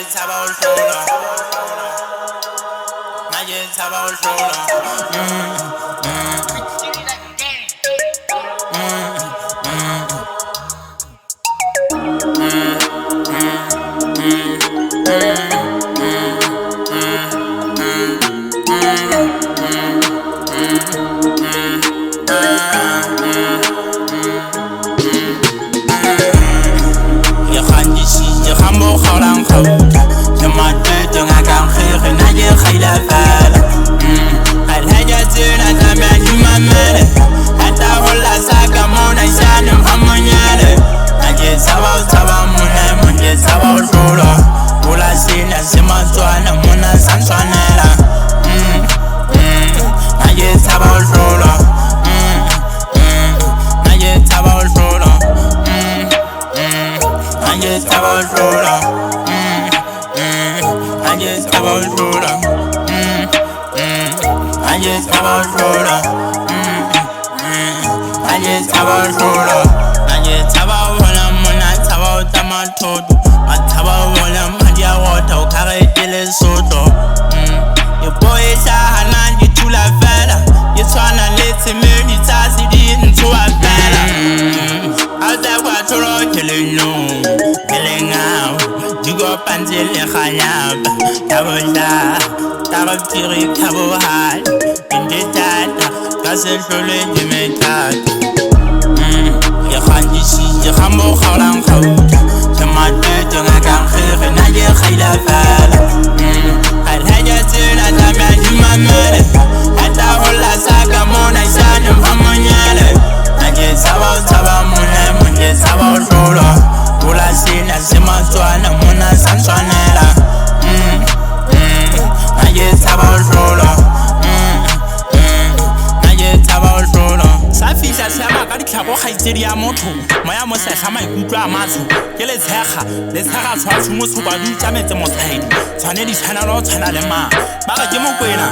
just have a shoulder. I just have a shoulder. Panzele khanyaba tabola tarapiri tabohal indetata kaselhlole dimetata ya khandisi ya khambo khalang khauta tamatete ngakang khire na ye khaila fala al haja tsena tamya dimamele ata hola saka mona isana mhamanyale anje saba mona munje saba sholo Ula sina sema tswana mona sanswanela Aye taba sholo Aye taba sholo Safisa sama ka ditlhabo khaitsedi ya motho moya mo sa tlhama ikutlwa a matsho ke le tshega tshwa tsumo tsuba di tsametse motsaidi tshwane di tshwana lo tshwana le ma ba ga ke mokwena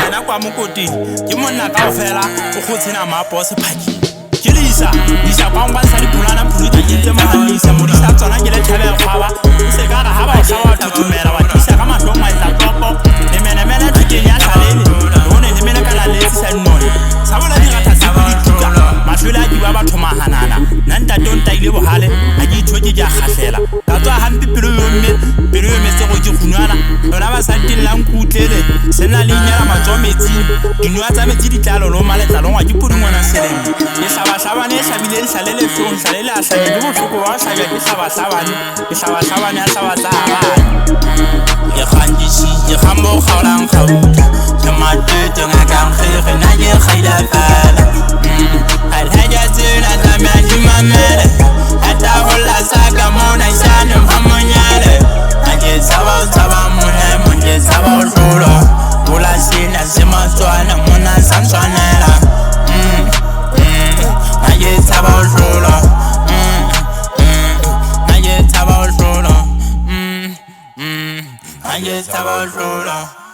ena kwa mokoti ke monna kaofela o khotsena mapo sephaki Lisa kwangwa sa dipulana phuruta yetse mahalisa modisa tsona ke le thabela khaba se ka ga ba tsawa thutumela wa tisa ka mahlong wa tla topo le menemele tsikenya thalele one le mena kana le tsa none sabola di gata se di tuka mahlola di ba batho mahanana nanta tonta ile bohale a di thoke ja khahlela ka tswa hampi pelo yomme se go di khunwana lona ba sa dillang kutlele sena le nyala matsometsi dinwa tsa metsi di tlalo lo maletla wa dipudingwana seleng le hlabane hlabile hlalele hlong hlalela hlanye di bohloko wa hlaya ke hlabane a hlabatsaba ya khandisi ya khambo khaulang khauta tamatete ngakang khire na ye khaila fala al haja tsena tamya dimamele ata hola saka mona isana mhamanyale anje saba mona munje saba sholo ula sina sema tswana mona sanswanela Aye taba sholo Aye taba sholo Aye taba sholo